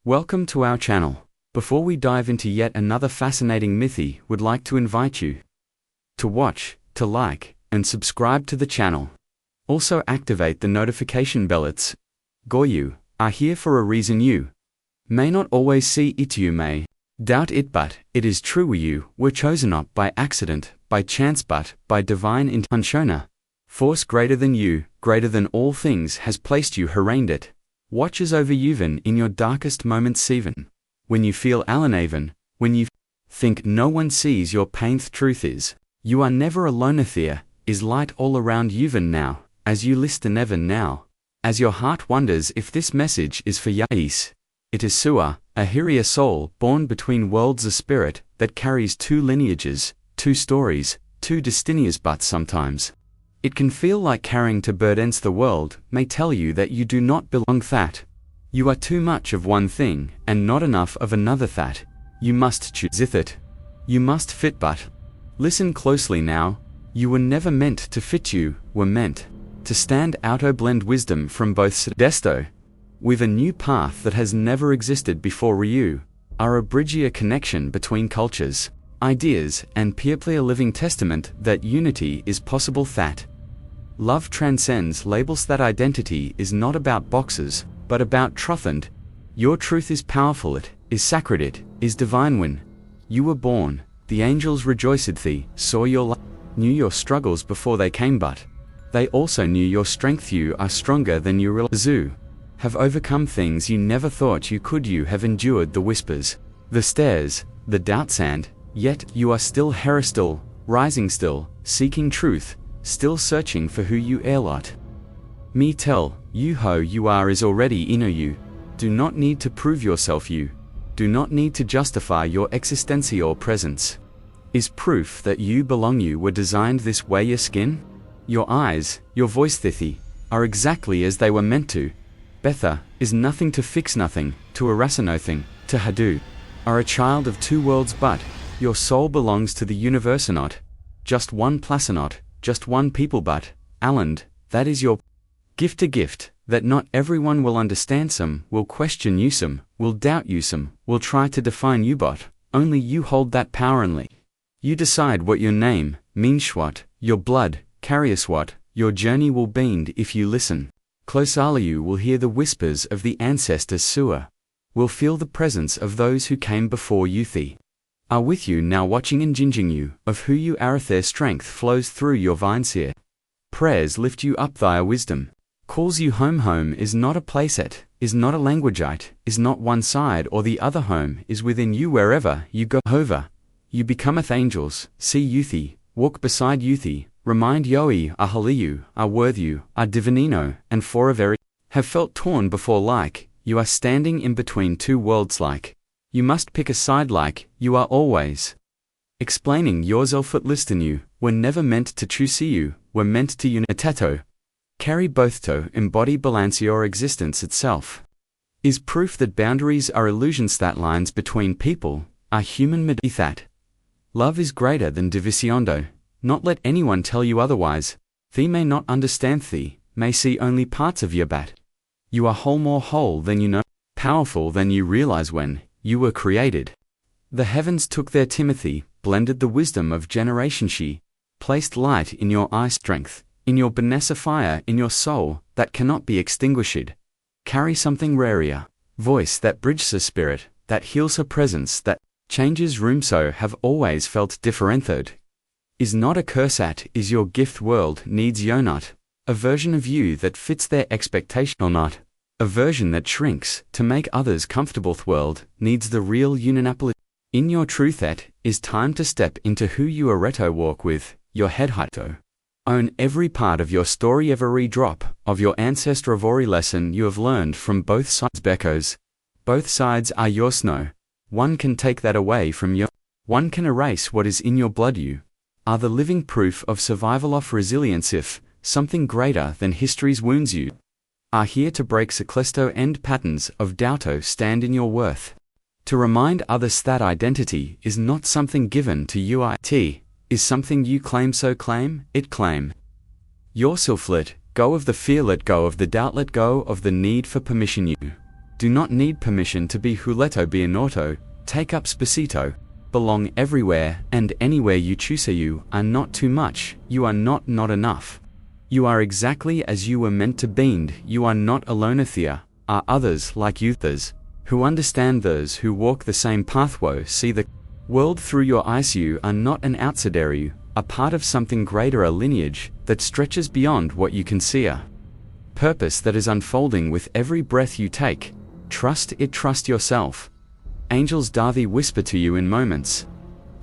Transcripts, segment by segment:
Welcome to our channel. Before we dive into yet another fascinating mythy, would like to invite you to watch, to like, and subscribe to the channel. Also activate the notification bell. It's you are here for a reason. You may not always see it, you may doubt it, but it is true. You were chosen not by accident, by chance, but by divine intention. Force greater than you, greater than all things, has placed you, arraigned it. Watches over you even in your darkest moments, even when you feel alienated, when you think no one sees your pain. The truth is, you are never alone. There is light all around you even now, as you listen even now. As your heart wonders if this message is for Yais, it is Sua, a Hiria soul born between worlds, a spirit that carries two lineages, two stories, two destinies, but sometimes it can feel like carrying two burdens. The world may tell you that you do not belong, that you are too much of one thing and not enough of another, that you must choose it. You must fit, but listen closely now. You were never meant to fit, you were meant to stand out. Blend wisdom from both desto with a new path that has never existed before. You are a bridge, a connection between cultures, ideas, and people, a living testament that unity is possible, that love transcends labels, that identity is not about boxes, but about truth, and your truth is powerful, it is sacred, it is divine. When you were born, the angels rejoiced, they saw your light, knew your struggles before they came, but they also knew your strength. You are stronger than you realize. You have overcome things you never thought you could. You have endured the whispers, the stares, the doubts, and yet you are still here, still rising, still seeking truth, still searching for who you are. Lot me tell you who you are is already in you. Do not need to prove yourself. You do not need to justify your existence. Your presence is proof that you belong. You were designed this way. Your skin, your eyes, your voice, Thithi, are exactly as they were meant to. Betha is nothing to fix, nothing to erase, nothing to hadu. Are a child of two worlds, but your soul belongs to the universe, not just one place, not just one people, but Aland, that is your gift, a gift that not everyone will understand. Some will question you, some will doubt you, some will try to define you, but only you hold that power. Only you decide what your name means, what your blood carries, what your journey will be. If you listen closely, you will hear the whispers of the ancestors. Sua will feel the presence of those who came before you. They are with you now, watching and jinging you of who you are. Their strength flows through your veins here. Prayers lift you up. Thy wisdom calls you home. Home is not a place, it is not a language, it is not one side or the other. Home is within you. Wherever you go, hover, you becometh angels. See Youthi, walk beside Youthi, remind Yoi, Ahaliyu, are worth you, are divinino, and for a very have felt torn before. Like you are standing in between two worlds, like you must pick a side, like you are always explaining yourself. At listen, you were never meant to choose. You were meant to unitato, carry both to embody balance. Your existence itself is proof that boundaries are illusions, that lines between people are human. That love is greater than divisiondo. Not let anyone tell you otherwise. Thee may not understand, thee may see only parts of your bat. You are whole, more whole than you know, powerful than you realize. When you were created, the heavens took their Timothy, blended the wisdom of generation. She placed light in your eye, strength in your Benessa, fire in your soul that cannot be extinguished. Carry something rarer, voice that bridges a spirit, that heals her presence, that changes room. So have always felt differentiated. Is not a curse at, is your gift. World needs you, not a version of you that fits their expectation, or not a version that shrinks to make others comfortable. The world needs the real Uninapolis. In your truth, it is time to step into who you are. Reto, walk with your head high. Own every part of your story, every drop of your ancestor. Every lesson you have learned from both sides. Beckos, both sides are your snow. One can take that away from you. One can erase what is in your blood. You are the living proof of survival, of resilience. If something greater than history's wounds, you are here to break Seclesto end patterns of doubto. Stand in your worth to remind others that identity is not something given to you. It is something you claim. So claim it, claim yourself. Let go of the fear, let go of the doubt, let go of the need for permission. You Do not need permission to be huleto bianoto, take up spacito, belong everywhere and anywhere you choose. You are not too much, you are not enough. You are exactly as you were meant to be. You are not alone. There are others like you, others who understand, those who walk the same pathway, see the world through your eyes. You are not an outsider, you are part of something greater, a lineage that stretches beyond what you can see, a purpose that is unfolding with every breath you take. Trust it, trust yourself. Angels Davi whisper to you in moments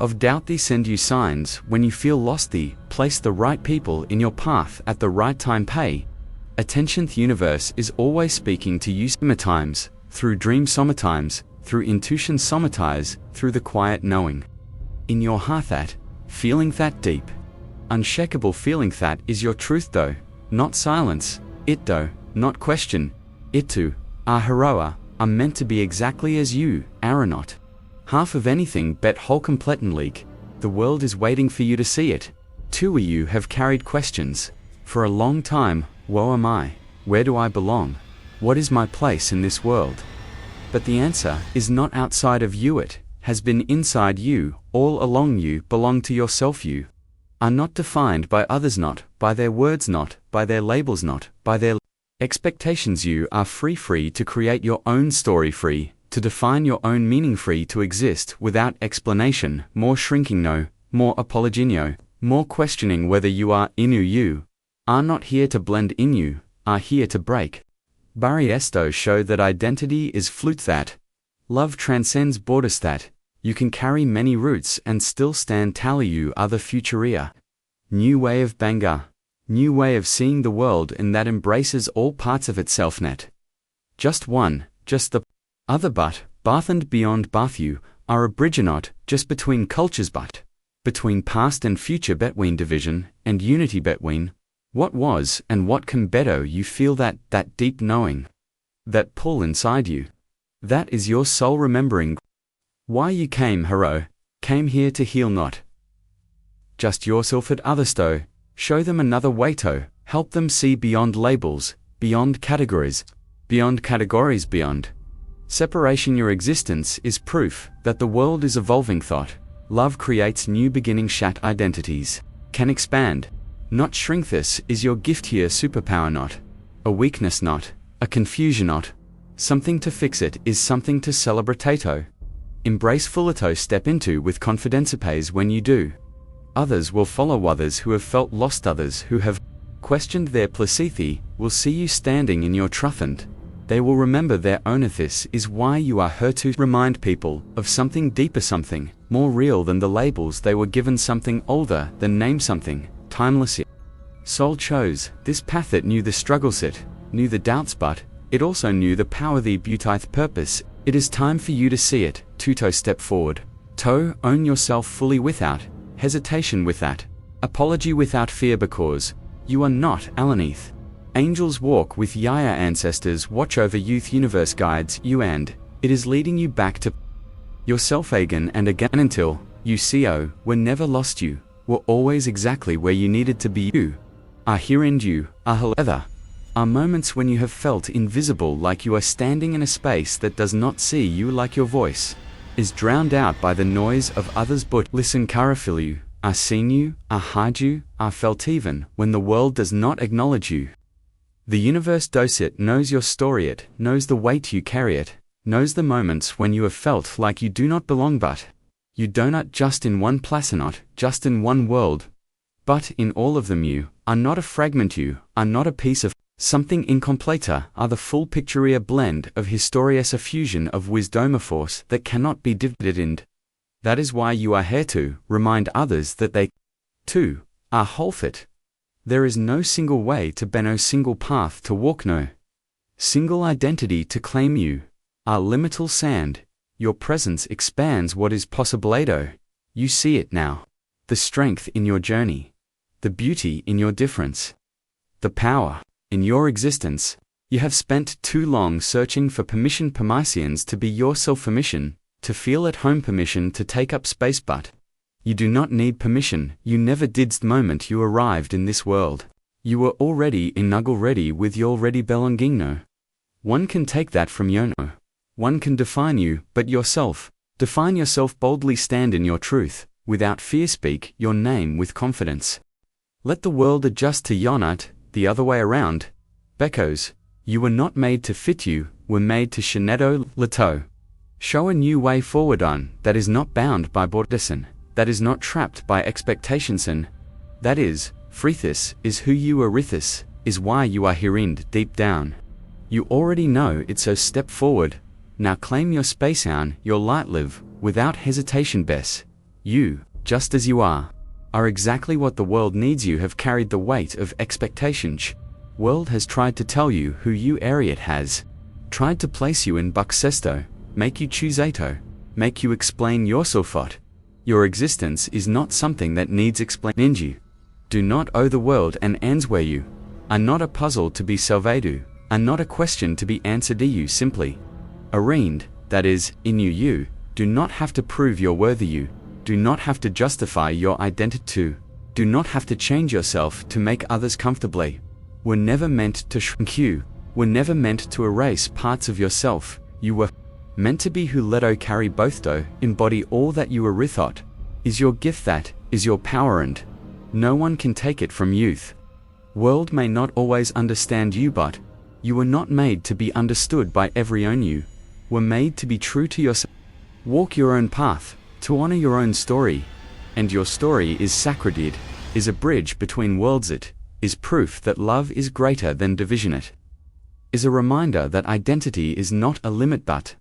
of doubt. They send you signs when you feel lost. They place the right people in your path at the right time. Pay attention. The universe is always speaking to you, sometimes through dreams, sometimes through intuition, sometimes through the quiet knowing in your heart, that feeling, that deep, unshakable feeling. That is your truth, though not silence it, though not question it. Too are heroa, are meant to be exactly as you are not half of anything but whole, complete and leak. The world is waiting for you to see it. Two of you have carried questions for a long time. Woe am I? Where do I belong? What is my place in this world? But the answer is not outside of you, it has been inside you all along. You belong to yourself. You are not defined by others, not by their words, not by their labels, not by their expectations. You are free to create your own story, free to define your own meaning, free to exist without explanation. More shrinking, no more apology, no more questioning whether you are inu. You are not here to blend in, you are here to break barriers. Show that identity is fluid, that love transcends borders, that you can carry many roots and still stand tall. You are the futuria, new way of Banga, new way of seeing the world, and that embraces all parts of itself. Net just one, just the other, but Bath and beyond Bath. You are a bridge, not just between cultures, but between past and future, between division and unity, between what was and what can better. You feel that deep knowing, that pull inside you. That is your soul remembering why you came. Hero came here to heal, not just yourself at others. Show them another way to help them see beyond labels, beyond categories, beyond separation. Your existence is proof that the world is evolving. Thought love creates new beginning. Shat identities can expand, not shrink. This is your gift here, superpower, not a weakness, not a confusion, not something to fix. It is something to celebrate. Embrace fulito, step into with confidence. Pays when you do. Others will follow, others who have felt lost, others who have questioned their placithi will see you standing in your truth, and they will remember their own. This is why you are here, to remind people of something deeper, something more real than the labels they were given, something older than name, something timeless. Soul chose this path. It knew the struggles, it knew the doubts, but it also knew the power, the beautyth purpose. It is time for you to see it. Tuto, step forward. To own yourself fully, without hesitation, without apology, without fear, because you are not Alaneath. Angels walk with Yaya, ancestors watch over youth, universe guides you, and it is leading you back to yourself again and again until you see, oh, were never lost. You were always exactly where you needed to be. You are here, and you are however are moments when you have felt invisible, like you are standing in a space that does not see you, like your voice is drowned out by the noise of others. But listen, Karafil, you are seen, you are heard, you are felt, even when the world does not acknowledge you. The universe does it, knows your story, it knows the weight you carry, it knows the moments when you have felt like you do not belong, but you do not just in one place, not just in one world, but in all of them. You are not a fragment, you are not a piece of something incomplete, are the full picture, a blend of historias, a fusion of wisdom, a force that cannot be divided, and that is why you are here, to remind others that they, too, are whole fit. There is no single way to be, no single path to walk, no single identity to claim. You are limitless sand. Your presence expands what is possible. You see it now. The strength in your journey, the beauty in your difference, the power in your existence. You have spent too long searching for permission, permissions to be yourself, permission to feel at home, permission to take up space, but you do not need permission. You never did. The moment you arrived in this world, you were already in nuggle ready with your ready belonging. No One can take that from Yono. One can define you, but yourself. Define yourself boldly, stand in your truth, without fear speak your name with confidence. Let the world adjust to Yonat, the other way around. Bekos, you were not made to fit you, were made to Shinedo Lato. Show a new way forward on, that is not bound by Bordeson, that is not trapped by expectationson. That is, Frithis, is who you are, Rithis, is why you are herein deep down. You already know it, so step forward. Now claim your space on, your light live, without hesitation Bess. You, just as you are exactly what the world needs. You have carried the weight of expectations. World has tried to tell you who you are. It has tried to place you in Buxesto, make you choose Ato, make you explain yourself. Your existence is not something that needs explaining. You do not owe the world an answer. Where you are not a puzzle to be solved, are not a question to be answered. You simply arraigned, that is, in you. You do not have to prove your worthy. You do not have to justify your identity. Do not have to change yourself to make others comfortably. Were never meant to shrink. You were never meant to erase parts of yourself. You were meant to be who Leto carry both do, embody all that you are withought. Is your gift, that is your power, and no one can take it from youth. World may not always understand you, but you were not made to be understood by every own. You were made to be true to yourself. Walk your own path, to honor your own story. And your story is sacred. It is a bridge between worlds. It is proof that love is greater than division. It is a reminder that identity is not a limit but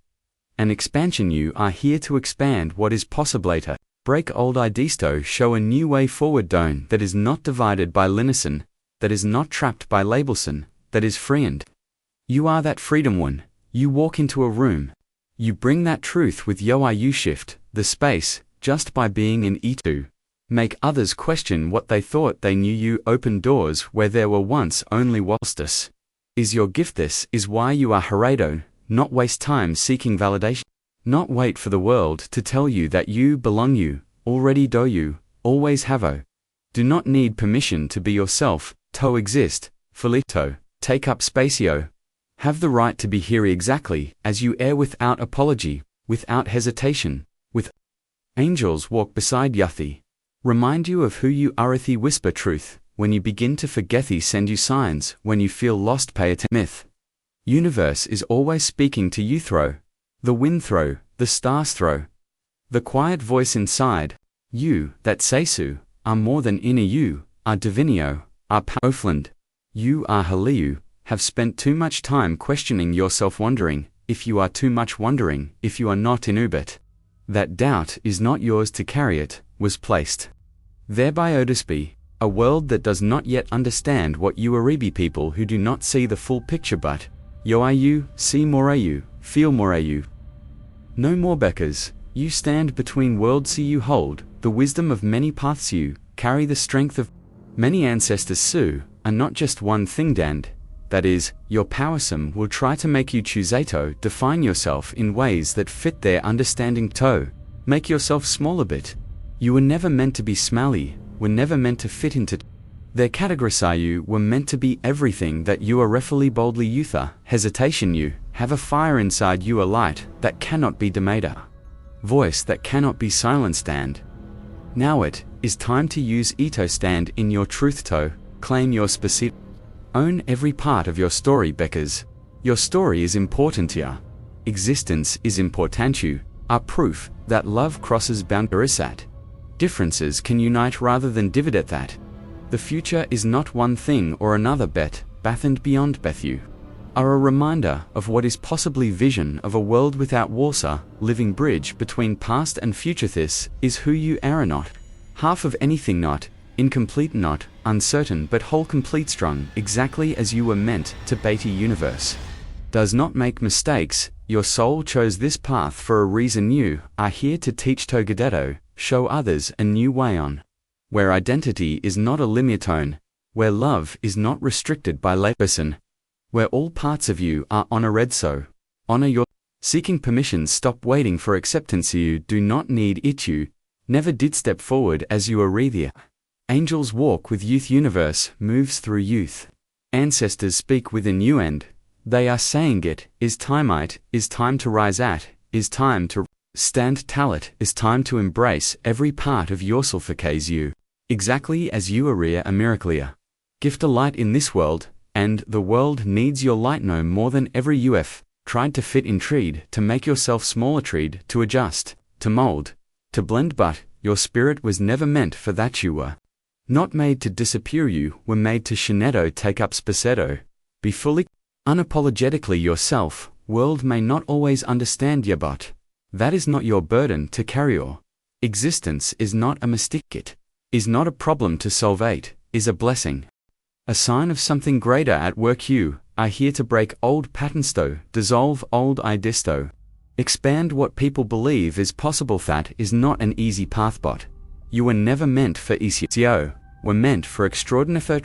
an expansion. You are here to expand what is possible. Later, break old idesto, show a new way forward. Don't that is not divided by linison, that is not trapped by labelson, that is free. And you are that freedom one. You walk into a room. You bring that truth with yo. You shift the space just by being in E2. Make others question what they thought they knew. You open doors where there were once only walstus. Is your gift. This is why you are Heredo. Not waste time seeking validation. Not wait for the world to tell you that you belong. You already do. You always have. Do not need permission to be yourself. To exist, Felito, take up spatio. Have the right to be here exactly as you are, without apology, without hesitation, with angels walk beside Yuthi. Remind you of who you are. Ithi whisper truth. When you begin to forget, he send you signs. When you feel lost, pay attention. Myth. Universe is always speaking to you. Throw the wind, throw the stars, throw the quiet voice inside you that Sesu are more than inner. You are Divinio, are Powfland. You are Haliu. Have spent too much time questioning yourself, wondering if you are too much, wondering if you are not in Ubit. That doubt is not yours to carry. It was placed there by Odisby, a world that does not yet understand what you are. People who do not see the full picture, but yo are you, see more are you, feel more are you. No more Beckers. You stand between worlds. See, you hold the wisdom of many paths. You carry the strength of many ancestors. Su are not just one thing, and that is, your powersome will try to make you choose Ato. Define yourself in ways that fit their understanding. To make yourself small a bit. You were never meant to be smelly, were never meant to fit into their categorize. You were meant to be everything that you are. Refully boldly Eutha, hesitation. You have a fire inside you, a light that cannot be dimmed, voice that cannot be silenced. And now it is time to use Ito. Stand in your truth. To claim your specific. Own every part of your story, Beckers. Your story is important to you. Existence is important to you. Are proof that love crosses boundaries. That differences can unite rather than divide. That the future is not one thing or another. Bath and beyond Bethu are a reminder of what is possibly vision of a world without Warsaw, living bridge between past and future. This is who you are. Not half of anything, not incomplete, not uncertain, but whole, complete, strong, exactly as you were meant to. Beta universe does not make mistakes. Your soul chose this path for a reason. You are here to teach Togadetto, show others a new way on, where identity is not a lineatone, where love is not restricted by layperson, where all parts of you are honored. So honor your seeking permission. Stop waiting for acceptance. You do not need it. You never did step forward as you are there. Angels walk with youth. Universe moves through youth. Ancestors speak within you, and They are saying it is time to rise at, is time to stand talit, is time to embrace every part of yourself as you. Exactly as you are a miracle. Gift a light in this world, and the world needs your light no more than ever you have tried to fit in treed, to make yourself smaller treed, to adjust, to mold, to blend, but your spirit was never meant for that. You were not made to disappear, you were made to shinedo, take up spaceto, be fully, unapologetically yourself. World may not always understand you, but that is not your burden to carry. Your existence is not a mistake, it is not a problem to solve, it is a blessing. A sign of something greater at work. You are here to break old patterns, dissolve old ideas, expand what people believe is possible. That is not an easy path, but you were never meant for easy. Were meant for extraordinary.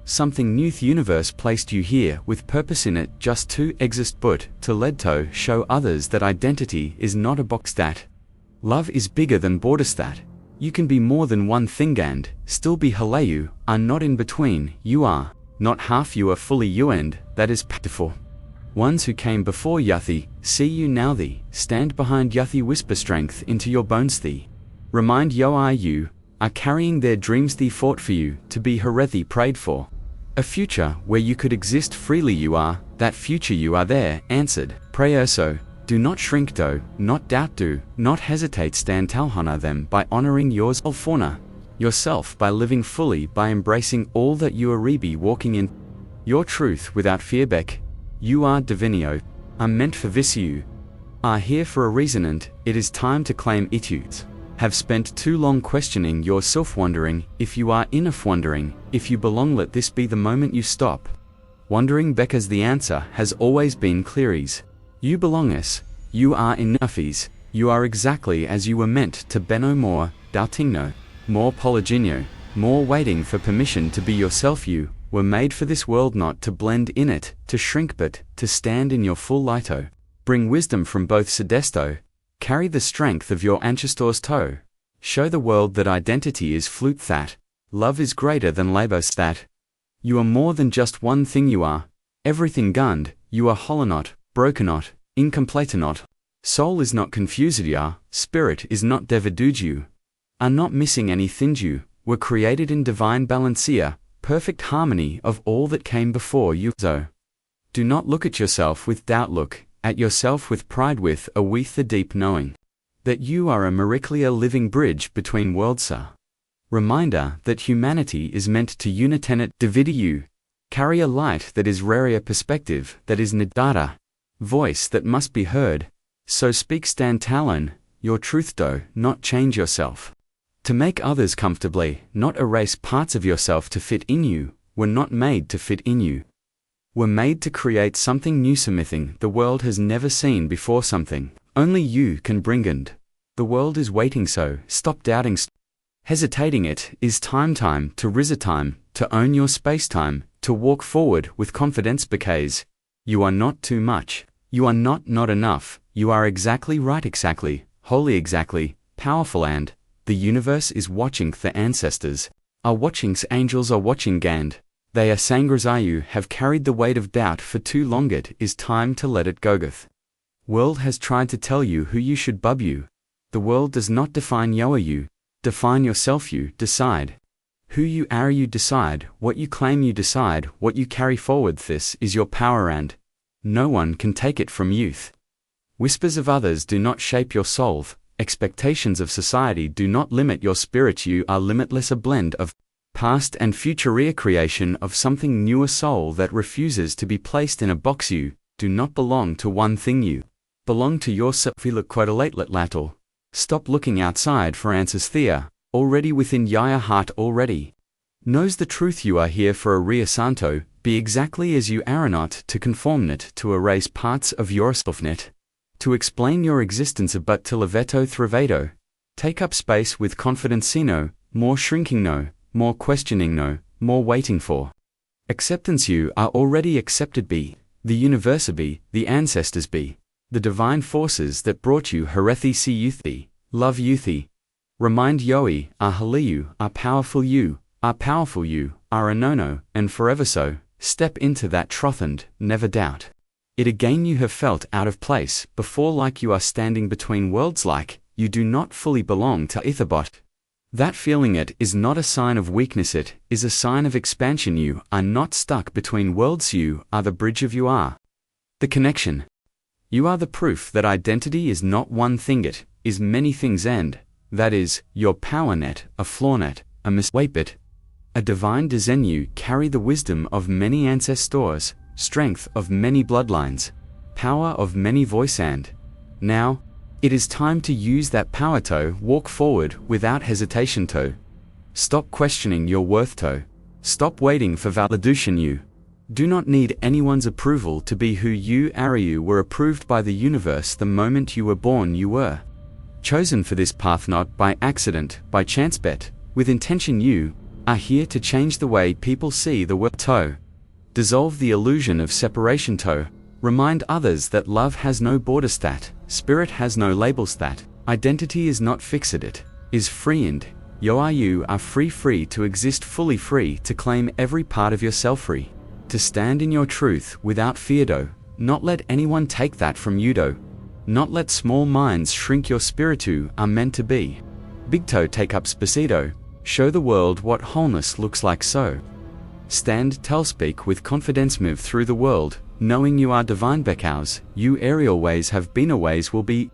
Something new. The universe placed you here with purpose in it, just to exist, but to lead to show others that identity is not a box, that love is bigger than borders, that you can be more than one thing and still be whole. You are not in between, you are not half, you are fully you, and that is beautiful. Ones who came before Yuthi see you now, thee stand behind Yuthi, whisper strength into your bones, thee remind you are carrying their dreams, thee fought for you to be Harethi, prayed for a future where you could exist freely. You are that future, you are there, answered prayer. So do not shrink, do not doubt, do not hesitate, stand tall, honor them by honoring yours, fauna yourself by living fully, by embracing all that you are, be walking in your truth without fear. Beck, you are divinio, are meant for this, you are here for a reason, and it is time to claim it. You have spent too long questioning yourself, wondering if you are enough, wondering if you belong. Let this be the moment you stop wondering, because the answer has always been clearies. You belonges, you are enoughies, you are exactly as you were meant to be, no more doubting, no more polygino, more waiting for permission to be yourself. You were made for this world, not to blend in it, to shrink, but to stand in your full lighto. Bring wisdom from both sedesto, carry the strength of your ancestors toe. Show the world that identity is flute, that love is greater than labors, that you are more than just one thing. You are everything gund, you are hollow not, broken not, incomplete not. Soul is not confused, ya, spirit is not devadude, you are not missing anything. You were created in divine balancea, perfect harmony of all that came before you. So do not look at yourself with doubt, look at yourself with pride, with the deep knowing that you are a miracular living bridge between worlds. A reminder that humanity is meant to unitenet divide. You carry a light that is rare, perspective that is nidata, voice that must be heard. So speak, stand talon, your truth, do not change yourself to make others comfortably, not erase parts of yourself to fit in. You were not made to fit in, you were made to create something new, something the world has never seen before, something only you can bring, and the world is waiting. So stop doubting, hesitating. It is time to rise, time to own your space-time, to walk forward with confidence, because you are not too much, you are not enough, you are exactly right, exactly holy, exactly powerful, and the universe is watching. The ancestors are watching, angels are watching, and they are sangras. You have carried the weight of doubt for too long, it is time to let it go. World has tried to tell you who you should bub. You the world does not define you define yourself. You decide who you are, you decide what you claim, you decide what you carry forward. This is your power, and no one can take it from youth. Whispers of others do not shape your soul, expectations of society do not limit your spirit. You are limitless, a blend of past and future, recreation of something new, a soul that refuses to be placed in a box. You do not belong to one thing, you belong to yourself. Stop looking outside for answers. Thea, already within your heart, already knows the truth. You are here for a Ria Santo, be exactly as you are, not to conform it, to erase parts of yourselfnet, to explain your existence, but to leveto threvedo, take up space with confidence. No more shrinking, no more questioning, no more waiting for acceptance. You are already accepted. Be the universe, be the ancestors, be the divine forces that brought you Harethi. See youthi, love youthi. Remind Yoi, are Haliyu, are powerful. You are powerful. You are a no-no, and forever so. Step into that troth and never doubt It again you have felt out of place, before like you are standing between worlds, like you do not fully belong to Ethiopian. That feeling it is not a sign of weakness, it is a sign of expansion. You are not stuck between worlds, you are the bridge of you are the connection. You are the proof that identity is not one thing, it is many things, and that is your power net, a flaw net, a miswapit, a divine design. You carry the wisdom of many ancestors, strength of many bloodlines, power of many voice, and now it is time to use that power to walk forward without hesitation, to stop questioning your worth, to stop waiting for validation. You do not need anyone's approval to be who you are. You were approved by the universe the moment you were born. You were chosen for this path, not by accident, by chance, but with intention. You are here to change the way people see the world, to dissolve the illusion of separation, to remind others that love has no borders, that spirit has no labels, that identity is not fixed, it is free, and you are free to exist fully, free to claim every part of yourself, free to stand in your truth without fear, do not let anyone take that from you, do not let small minds shrink your spirit. You are meant to be big, to take up space, show the world what wholeness looks like, so stand tall, speak with confidence, move through the world knowing you are divine, because you aerial ways have been, always will be.